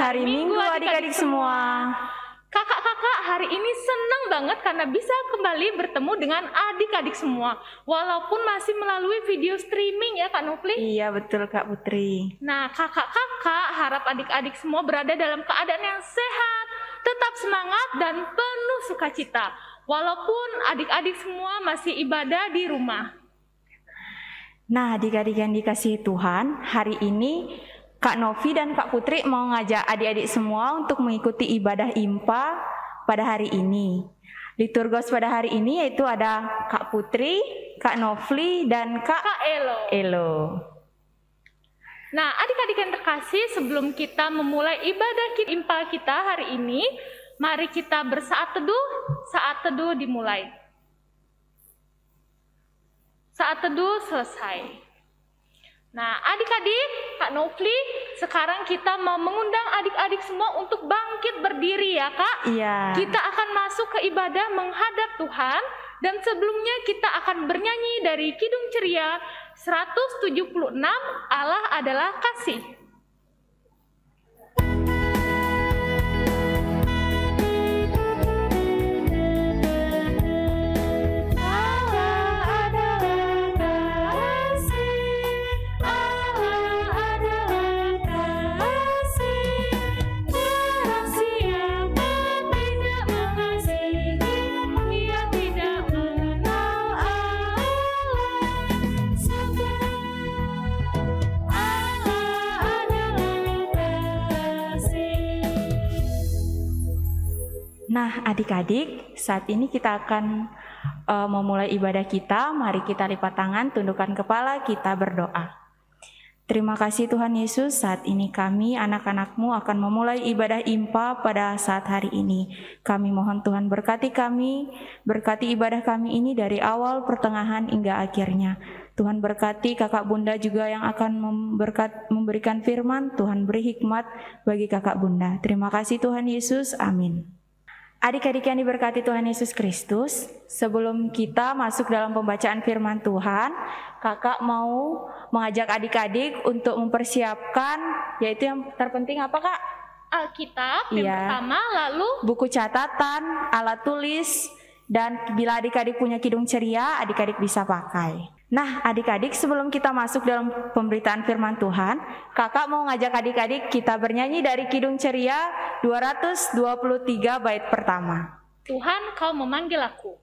hari Minggu adik-adik semua. Kakak-kakak hari ini senang banget karena bisa kembali bertemu dengan adik-adik semua. Walaupun masih melalui video streaming ya Kak Nufli. Iya betul Kak Putri. Nah kakak-kakak harap adik-adik semua berada dalam keadaan yang sehat, tetap semangat dan penuh sukacita. Walaupun adik-adik semua masih ibadah di rumah. Nah adik-adik yang dikasihi Tuhan, hari ini Kak Novi dan Kak Putri mau ngajak adik-adik semua untuk mengikuti ibadah IMPA pada hari ini. Liturgos pada hari ini yaitu ada Kak Putri, Kak Novli, dan Kak Elo. Nah adik-adik yang terkasih, sebelum kita memulai ibadah IMPA kita hari ini, mari kita bersaat teduh. Saat teduh dimulai. Saat teduh selesai. Nah adik-adik, Kak Nofli, sekarang kita mau mengundang adik-adik semua untuk bangkit berdiri ya Kak. Iya. Kita akan masuk ke ibadah menghadap Tuhan. Dan sebelumnya kita akan bernyanyi dari Kidung Ceria 176, Allah adalah kasih. Nah adik-adik, saat ini kita akan memulai ibadah kita. Mari kita lipat tangan, tundukkan kepala, kita berdoa. Terima kasih Tuhan Yesus, saat ini kami anak-anak-Mu akan memulai ibadah IMPA pada saat hari ini. Kami mohon Tuhan berkati kami, berkati ibadah kami ini dari awal, pertengahan hingga akhirnya. Tuhan berkati kakak bunda juga yang akan memberikan firman. Tuhan beri hikmat bagi kakak bunda. Terima kasih Tuhan Yesus, amin. Adik-adik yang diberkati Tuhan Yesus Kristus, sebelum kita masuk dalam pembacaan firman Tuhan, kakak mau mengajak adik-adik untuk mempersiapkan, yaitu yang terpenting apa Kak? Alkitab yang pertama, lalu buku catatan, alat tulis, dan bila adik-adik punya Kidung Ceria, adik-adik bisa pakai. Nah adik-adik, sebelum kita masuk dalam pemberitaan firman Tuhan, kakak mau ngajak adik-adik kita bernyanyi dari Kidung Ceria 223 bait pertama. Tuhan, Kau memanggil aku.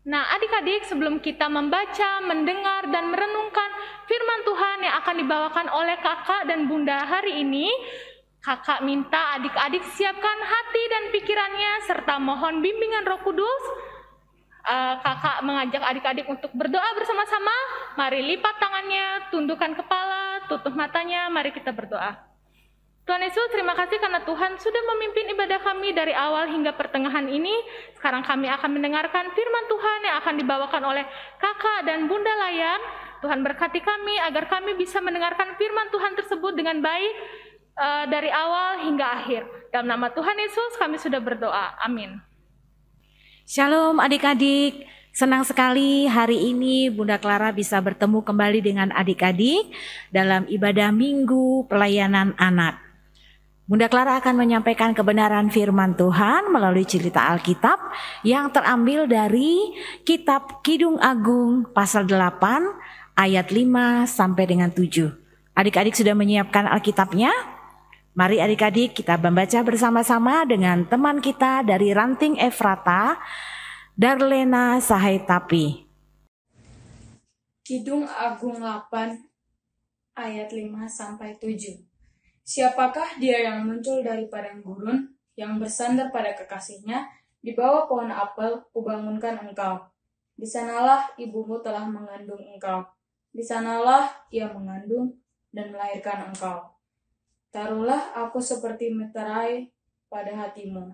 Nah adik-adik, sebelum kita membaca, mendengar, dan merenungkan firman Tuhan yang akan dibawakan oleh kakak dan bunda hari ini, kakak minta adik-adik siapkan hati dan pikirannya serta mohon bimbingan Roh Kudus. Kakak mengajak adik-adik untuk berdoa bersama-sama. Mari lipat tangannya, tundukkan kepala, tutup matanya, mari kita berdoa. Tuhan Yesus, terima kasih karena Tuhan sudah memimpin ibadah kami dari awal hingga pertengahan ini. Sekarang kami akan mendengarkan firman Tuhan yang akan dibawakan oleh kakak dan bunda Layan. Tuhan berkati kami agar kami bisa mendengarkan firman Tuhan tersebut dengan baik dari awal hingga akhir. Dalam nama Tuhan Yesus kami sudah berdoa. Amin. Shalom adik-adik. Senang sekali hari ini Bunda Clara bisa bertemu kembali dengan adik-adik dalam ibadah Minggu Pelayanan Anak. Bunda Clara akan menyampaikan kebenaran firman Tuhan melalui cerita Alkitab yang terambil dari kitab Kidung Agung pasal 8 ayat 5 sampai dengan 7. Adik-adik sudah menyiapkan Alkitabnya? Mari adik-adik kita membaca bersama-sama dengan teman kita dari Ranting Efrata, Darlena Sahetapi. Kidung Agung 8 ayat 5 sampai 7. Siapakah dia yang muncul dari padang gurun, yang bersandar pada kekasihnya, di bawah pohon apel kubangunkan engkau. Di sanalah ibumu telah mengandung engkau. Di sanalah ia mengandung dan melahirkan engkau. Taruhlah aku seperti meterai pada hatimu,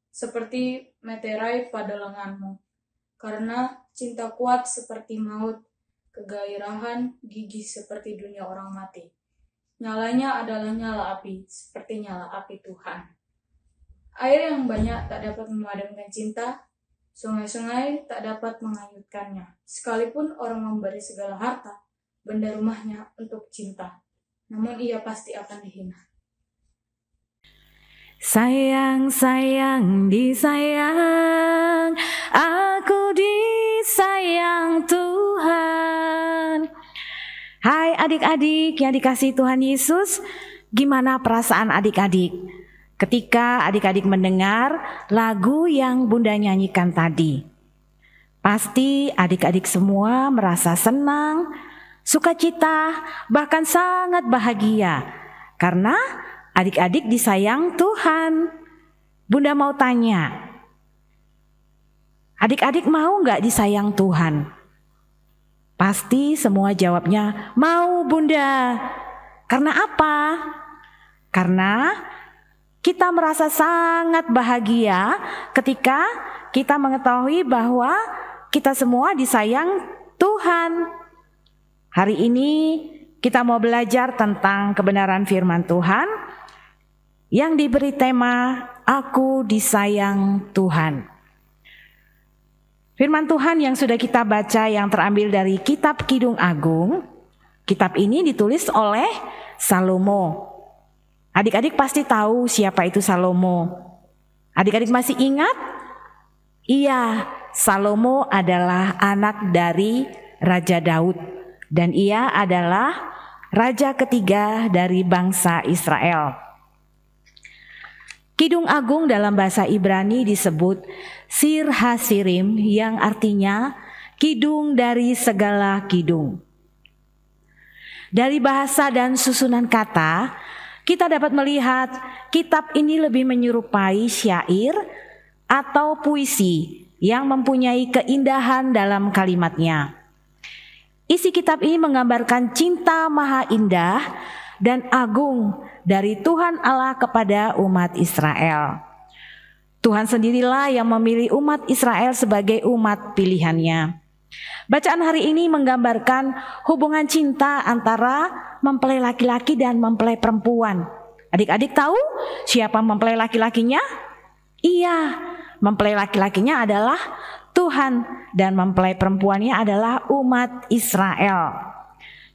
seperti meterai pada lenganmu, karena cinta kuat seperti maut, kegairahan gigih seperti dunia orang mati. Nyalanya adalah nyala api, seperti nyala api Tuhan. Air yang banyak tak dapat memadamkan cinta, sungai-sungai tak dapat menghanyutkannya. Sekalipun orang memberi segala harta, benda rumahnya untuk cinta, namun ia pasti akan dihina. Sayang, sayang, disayang, aku disayang Tuhan. Hai adik-adik yang dikasihi Tuhan Yesus, gimana perasaan adik-adik ketika adik-adik mendengar lagu yang Bunda nyanyikan tadi? Pasti adik-adik semua merasa senang, sukacita, bahkan sangat bahagia karena adik-adik disayang Tuhan. Bunda mau tanya, adik-adik mau nggak disayang Tuhan? Pasti semua jawabnya mau, Bunda. Karena apa? Karena kita merasa sangat bahagia ketika kita mengetahui bahwa kita semua disayang Tuhan. Hari ini kita mau belajar tentang kebenaran firman Tuhan yang diberi tema Aku Disayang Tuhan. Firman Tuhan yang sudah kita baca yang terambil dari kitab Kidung Agung. Kitab ini ditulis oleh Salomo. Adik-adik pasti tahu siapa itu Salomo. Adik-adik masih ingat? Iya, Salomo adalah anak dari Raja Daud. Dan ia adalah raja ketiga dari bangsa Israel. Kidung Agung dalam bahasa Ibrani disebut Sir Hasirim yang artinya kidung dari segala kidung. Dari bahasa dan susunan kata, kita dapat melihat kitab ini lebih menyerupai syair atau puisi yang mempunyai keindahan dalam kalimatnya. Isi kitab ini menggambarkan cinta maha indah dan agung dari Tuhan Allah kepada umat Israel. Tuhan sendirilah yang memilih umat Israel sebagai umat pilihannya. Bacaan hari ini menggambarkan hubungan cinta antara mempelai laki-laki dan mempelai perempuan. Adik-adik tahu siapa mempelai laki-lakinya? Iya, mempelai laki-lakinya adalah Tuhan dan mempelai perempuannya adalah umat Israel.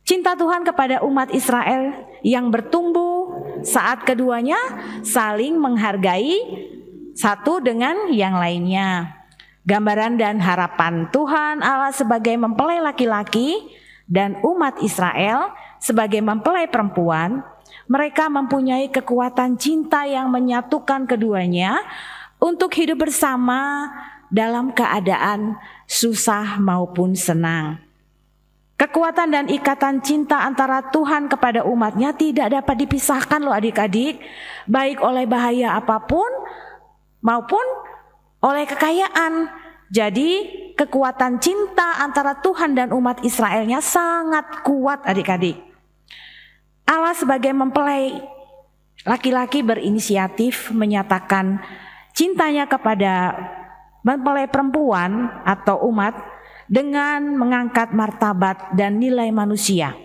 Cinta Tuhan kepada umat Israel yang bertumbuh saat keduanya saling menghargai satu dengan yang lainnya. Gambaran dan harapan Tuhan Allah sebagai mempelai laki-laki dan umat Israel sebagai mempelai perempuan, mereka mempunyai kekuatan cinta yang menyatukan keduanya untuk hidup bersama dalam keadaan susah maupun senang. Kekuatan dan ikatan cinta antara Tuhan kepada umatnya tidak dapat dipisahkan loh adik-adik, baik oleh bahaya apapun maupun oleh kekayaan. Jadi kekuatan cinta antara Tuhan dan umat Israelnya sangat kuat adik-adik. Allah sebagai mempelai laki-laki berinisiatif menyatakan cintanya kepada mempelai perempuan atau umat dengan mengangkat martabat dan nilai manusia.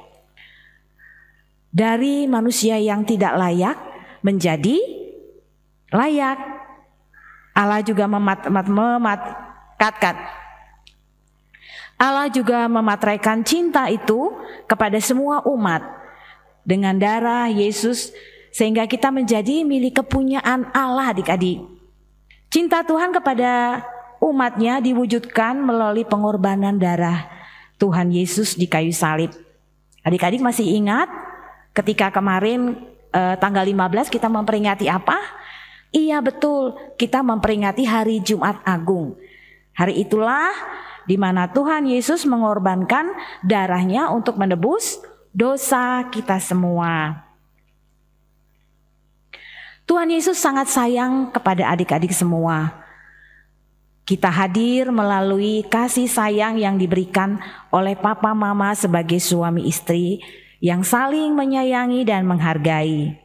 Dari manusia yang tidak layak menjadi layak. Allah juga Allah juga memateraikan cinta itu kepada semua umat dengan darah Yesus sehingga kita menjadi milik kepunyaan Allah adik-adik. Cinta Tuhan kepada umatnya diwujudkan melalui pengorbanan darah Tuhan Yesus di kayu salib. Adik-adik masih ingat ketika kemarin tanggal 15 kita memperingati apa? Iya betul, kita memperingati hari Jumat Agung. Hari itulah di mana Tuhan Yesus mengorbankan darahnya untuk menebus dosa kita semua. Tuhan Yesus sangat sayang kepada adik-adik semua. Kita hadir melalui kasih sayang yang diberikan oleh papa mama sebagai suami istri yang saling menyayangi dan menghargai.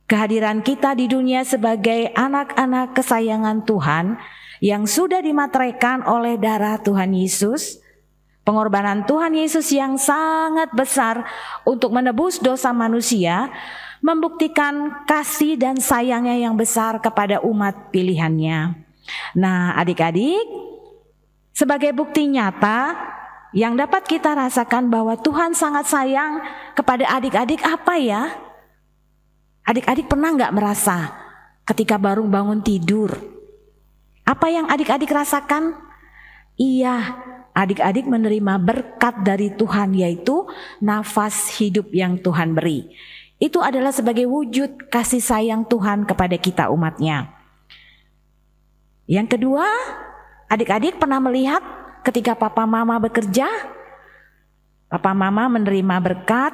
Kehadiran kita di dunia sebagai anak-anak kesayangan Tuhan yang sudah dimateraikan oleh darah Tuhan Yesus, pengorbanan Tuhan Yesus yang sangat besar untuk menebus dosa manusia, membuktikan kasih dan sayangnya yang besar kepada umat pilihannya. Nah, adik-adik, sebagai bukti nyata yang dapat kita rasakan bahwa Tuhan sangat sayang kepada adik-adik apa ya? Adik-adik pernah nggak merasa ketika baru bangun tidur? Apa yang adik-adik rasakan? Iya, adik-adik menerima berkat dari Tuhan, yaitu nafas hidup yang Tuhan beri. Itu adalah sebagai wujud kasih sayang Tuhan kepada kita umatnya. Yang kedua, adik-adik pernah melihat ketika papa mama bekerja, papa mama menerima berkat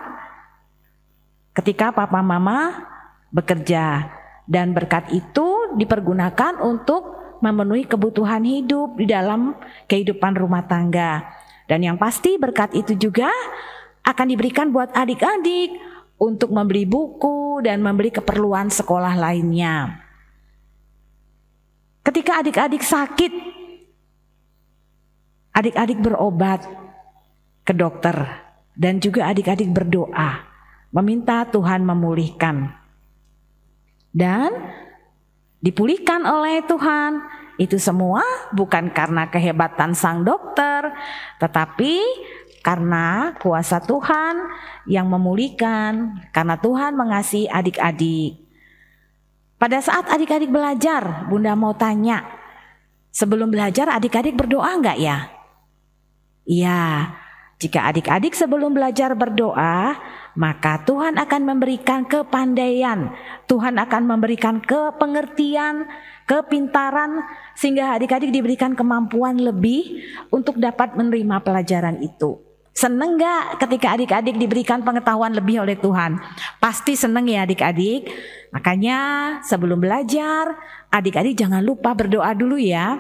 ketika papa mama bekerja, dan berkat itu dipergunakan untuk memenuhi kebutuhan hidup di dalam kehidupan rumah tangga. Dan yang pasti berkat itu juga akan diberikan buat adik-adik untuk membeli buku dan membeli keperluan sekolah lainnya. Ketika adik-adik sakit, adik-adik berobat ke dokter dan juga adik-adik berdoa, meminta Tuhan memulihkan. Dan dipulihkan oleh Tuhan. Itu semua bukan karena kehebatan sang dokter, tetapi karena kuasa Tuhan yang memulihkan, karena Tuhan mengasihi adik-adik. Pada saat adik-adik belajar, Bunda mau tanya, sebelum belajar adik-adik berdoa enggak ya? Iya, jika adik-adik sebelum belajar berdoa, maka Tuhan akan memberikan kepandaian, Tuhan akan memberikan kepengertian, kepintaran, sehingga adik-adik diberikan kemampuan lebih untuk dapat menerima pelajaran itu. Seneng gak ketika adik-adik diberikan pengetahuan lebih oleh Tuhan? Pasti seneng ya adik-adik. Makanya sebelum belajar, adik-adik jangan lupa berdoa dulu ya.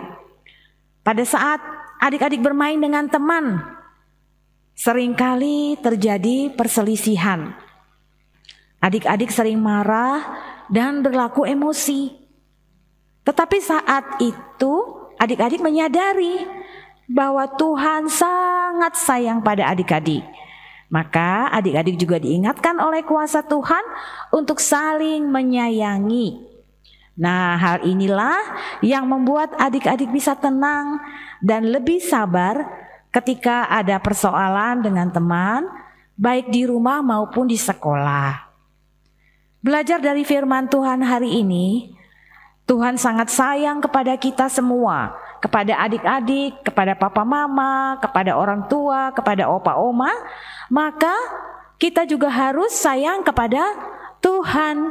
Pada saat adik-adik bermain dengan teman, seringkali terjadi perselisihan. Adik-adik sering marah dan berlaku emosi. Tetapi saat itu adik-adik menyadari bahwa Tuhan sangat sayang pada adik-adik. Maka adik-adik juga diingatkan oleh kuasa Tuhan untuk saling menyayangi. Nah, hal inilah yang membuat adik-adik bisa tenang dan lebih sabar ketika ada persoalan dengan teman, baik di rumah maupun di sekolah. Belajar dari firman Tuhan hari ini, Tuhan sangat sayang kepada kita semua, kepada adik-adik, kepada papa mama, kepada orang tua, kepada opa oma. Maka kita juga harus sayang kepada Tuhan.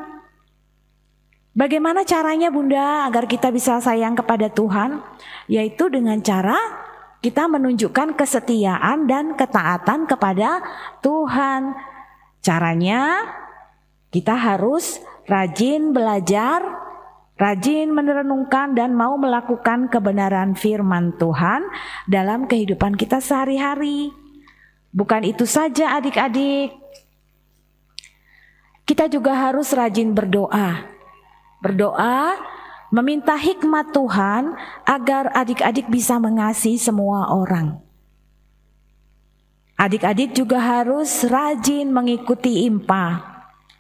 Bagaimana caranya Bunda agar kita bisa sayang kepada Tuhan? Yaitu dengan cara kita menunjukkan kesetiaan dan ketaatan kepada Tuhan. Caranya kita harus rajin belajar, rajin merenungkan dan mau melakukan kebenaran firman Tuhan dalam kehidupan kita sehari-hari. Bukan itu saja adik-adik, kita juga harus rajin berdoa. Berdoa meminta hikmat Tuhan agar adik-adik bisa mengasihi semua orang. Adik-adik juga harus rajin mengikuti IMPA.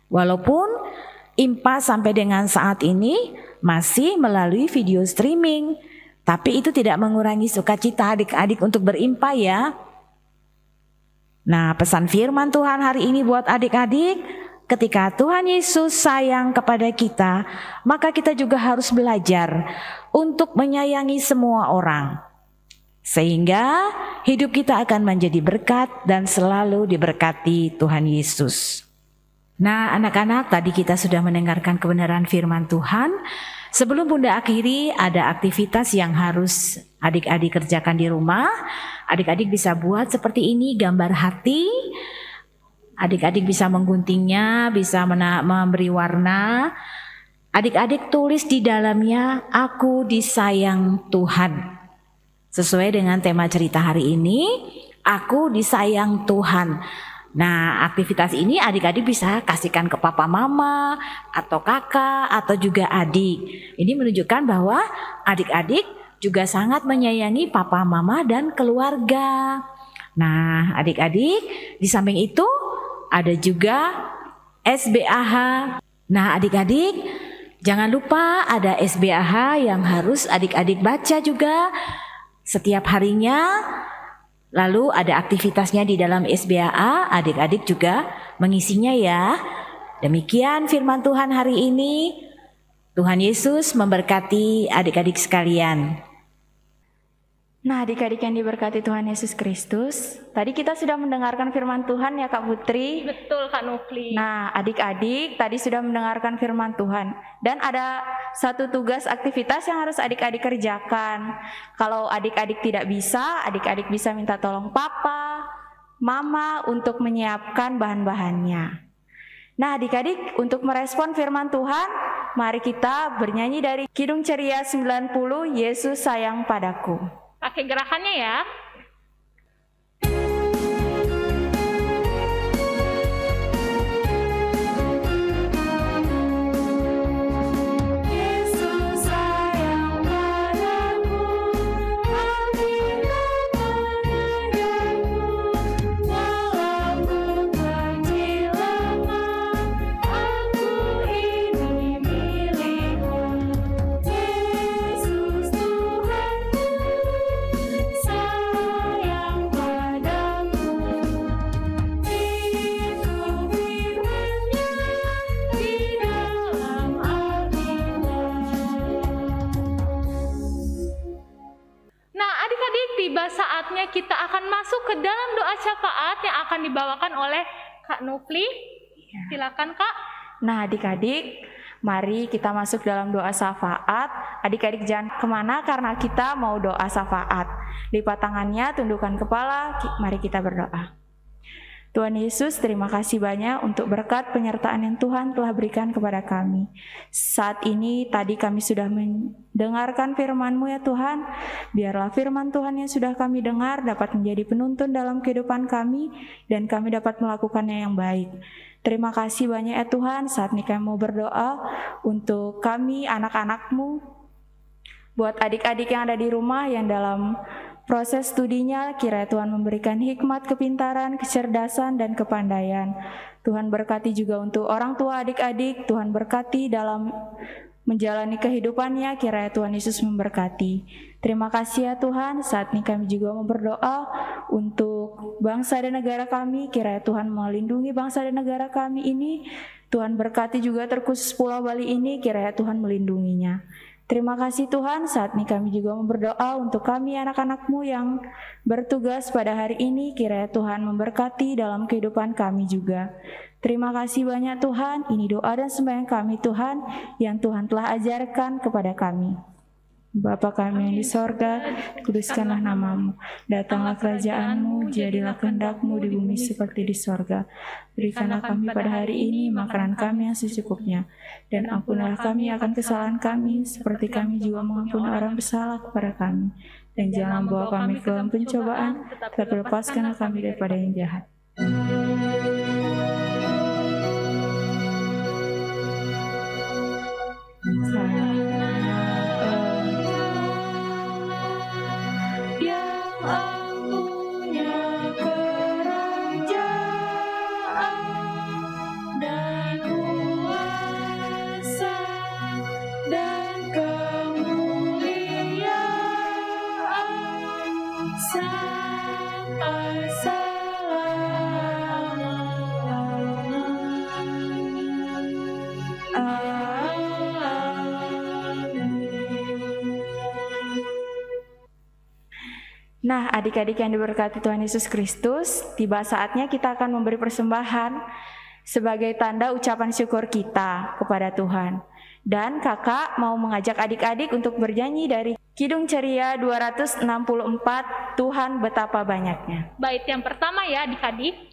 Walaupun IMPA sampai dengan saat ini masih melalui video streaming, tapi itu tidak mengurangi sukacita adik-adik untuk berimpa ya. Nah, pesan firman Tuhan hari ini buat adik-adik, ketika Tuhan Yesus sayang kepada kita, maka kita juga harus belajar untuk menyayangi semua orang. Sehingga hidup kita akan menjadi berkat dan selalu diberkati Tuhan Yesus. Nah, anak-anak, tadi kita sudah mendengarkan kebenaran firman Tuhan. Sebelum Bunda akhiri, ada aktivitas yang harus adik-adik kerjakan di rumah. Adik-adik bisa buat seperti ini, gambar hati. Adik-adik bisa mengguntingnya, bisa memberi warna. Adik-adik tulis di dalamnya, aku disayang Tuhan. Sesuai dengan tema cerita hari ini, aku disayang Tuhan. Nah, aktivitas ini adik-adik bisa kasihkan ke papa mama, atau kakak, atau juga adik. Ini menunjukkan bahwa adik-adik juga sangat menyayangi papa mama dan keluarga. Nah, adik-adik, di samping itu ada juga SBAH. Nah, adik-adik, jangan lupa ada SBAH yang harus adik-adik baca juga setiap harinya. Lalu ada aktivitasnya di dalam SBAH, adik-adik juga mengisinya ya. Demikian firman Tuhan hari ini. Tuhan Yesus memberkati adik-adik sekalian. Nah, adik-adik yang diberkati Tuhan Yesus Kristus, tadi kita sudah mendengarkan firman Tuhan ya Kak Putri. Betul Kak Nukli. Nah, adik-adik tadi sudah mendengarkan firman Tuhan. Dan ada satu tugas aktivitas yang harus adik-adik kerjakan. Kalau adik-adik tidak bisa, adik-adik bisa minta tolong papa, mama untuk menyiapkan bahan-bahannya. Nah, adik-adik untuk merespon firman Tuhan, mari kita bernyanyi dari Kidung Ceria 90, Yesus Sayang Padaku. Pakai gerakannya ya. Tiba saatnya kita akan masuk ke dalam doa syafaat yang akan dibawakan oleh Kak Nukli. Silakan Kak. Nah, adik-adik, mari kita masuk dalam doa syafaat. Adik-adik jangan kemana karena kita mau doa syafaat. Lipat tangannya, tundukkan kepala, mari kita berdoa. Tuhan Yesus, terima kasih banyak untuk berkat penyertaan yang Tuhan telah berikan kepada kami. Saat ini tadi kami sudah mendengarkan firman-Mu ya Tuhan. Biarlah firman Tuhan yang sudah kami dengar dapat menjadi penuntun dalam kehidupan kami dan kami dapat melakukannya yang baik. Terima kasih banyak ya Tuhan. Saat ini kami mau berdoa untuk kami anak-anak-Mu. Buat adik-adik yang ada di rumah yang dalam proses studinya, kiranya Tuhan memberikan hikmat, kepintaran, kecerdasan, dan kepandaian. Tuhan berkati juga untuk orang tua adik-adik, Tuhan berkati dalam menjalani kehidupannya, kiranya Tuhan Yesus memberkati. Terima kasih ya Tuhan, saat ini kami juga mau berdoa untuk bangsa dan negara kami, kiranya Tuhan melindungi bangsa dan negara kami ini. Tuhan berkati juga terkhusus Pulau Bali ini, kiranya Tuhan melindunginya. Terima kasih Tuhan, saat ini kami juga mau berdoa untuk kami anak-anak-Mu yang bertugas pada hari ini, kiranya Tuhan memberkati dalam kehidupan kami juga. Terima kasih banyak Tuhan, ini doa dan sembahyang kami Tuhan, yang Tuhan telah ajarkan kepada kami. Bapa kami yang di sorga, kuduskanlah nama-Mu, datanglah kerajaan-Mu, jadilah kehendak-Mu di bumi seperti di sorga. Berikanlah kami pada hari ini makanan kami yang secukupnya, dan ampunilah kami akan kesalahan kami, seperti kami juga mengampuni orang bersalah kepada kami. Dan jangan bawa kami ke dalam pencobaan, tetapi lepaskanlah kami daripada yang jahat. Nah, adik-adik yang diberkati Tuhan Yesus Kristus, tiba saatnya kita akan memberi persembahan sebagai tanda ucapan syukur kita kepada Tuhan. Dan kakak mau mengajak adik-adik untuk bernyanyi dari Kidung Ceria 264, Tuhan Betapa Banyaknya. Bait yang pertama ya adik-adik.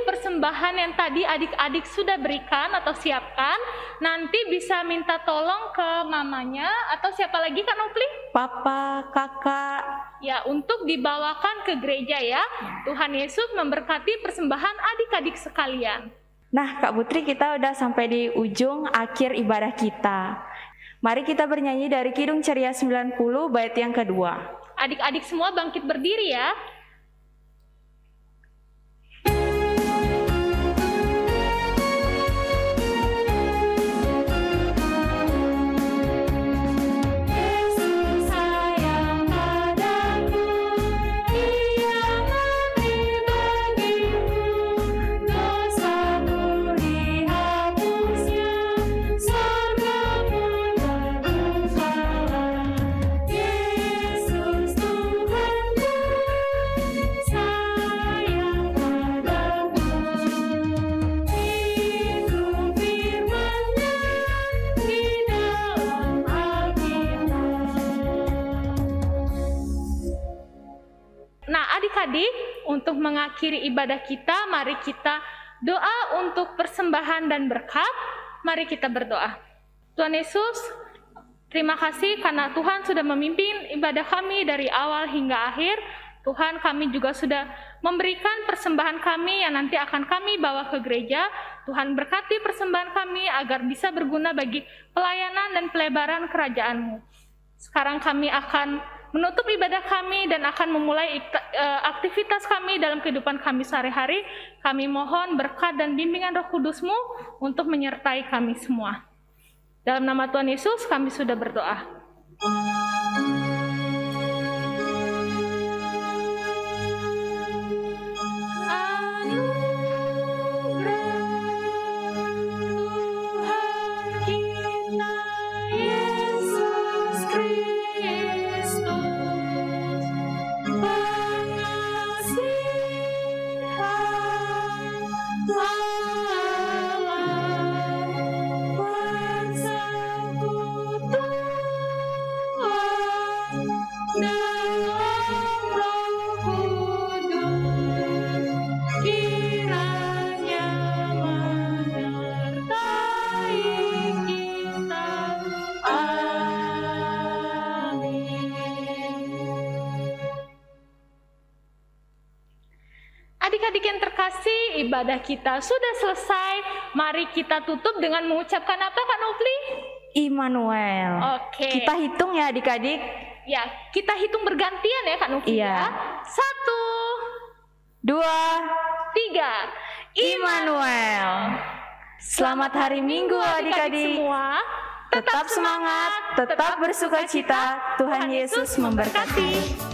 persembahan yang tadi adik-adik sudah berikan atau siapkan, nanti bisa minta tolong ke mamanya atau siapa lagi Kak Nopli? Papa, kakak. Ya, untuk dibawakan ke gereja ya. Tuhan Yesus memberkati persembahan adik-adik sekalian. Nah, Kak Putri, kita udah sampai di ujung akhir ibadah kita. Mari kita bernyanyi dari Kidung Ceria 90 bait yang kedua. Adik-adik semua bangkit berdiri ya. Adik-adik, untuk mengakhiri ibadah kita, mari kita doa untuk persembahan dan berkat. Mari kita berdoa. Tuhan Yesus, terima kasih karena Tuhan sudah memimpin ibadah kami dari awal hingga akhir. Tuhan, kami juga sudah memberikan persembahan kami yang nanti akan kami bawa ke gereja. Tuhan, berkati persembahan kami agar bisa berguna bagi pelayanan dan pelebaran kerajaan-Mu. Sekarang kami akan menutup ibadah kami dan akan memulai aktivitas kami dalam kehidupan kami sehari-hari. Kami mohon berkat dan bimbingan Roh Kudus-Mu untuk menyertai kami semua. Dalam nama Tuhan Yesus kami sudah berdoa. Adik-adik yang terkasih, ibadah kita sudah selesai. Mari kita tutup dengan mengucapkan apa Kak Nopli? Immanuel. Oke. Kita hitung ya adik-adik. Ya, kita hitung bergantian ya Kak Nopli Iya. ya. 1, 2, 3. Immanuel. Selamat hari Minggu adik-adik. semua. Tetap semangat, tetap bersuka cita. Tuhan Yesus memberkati.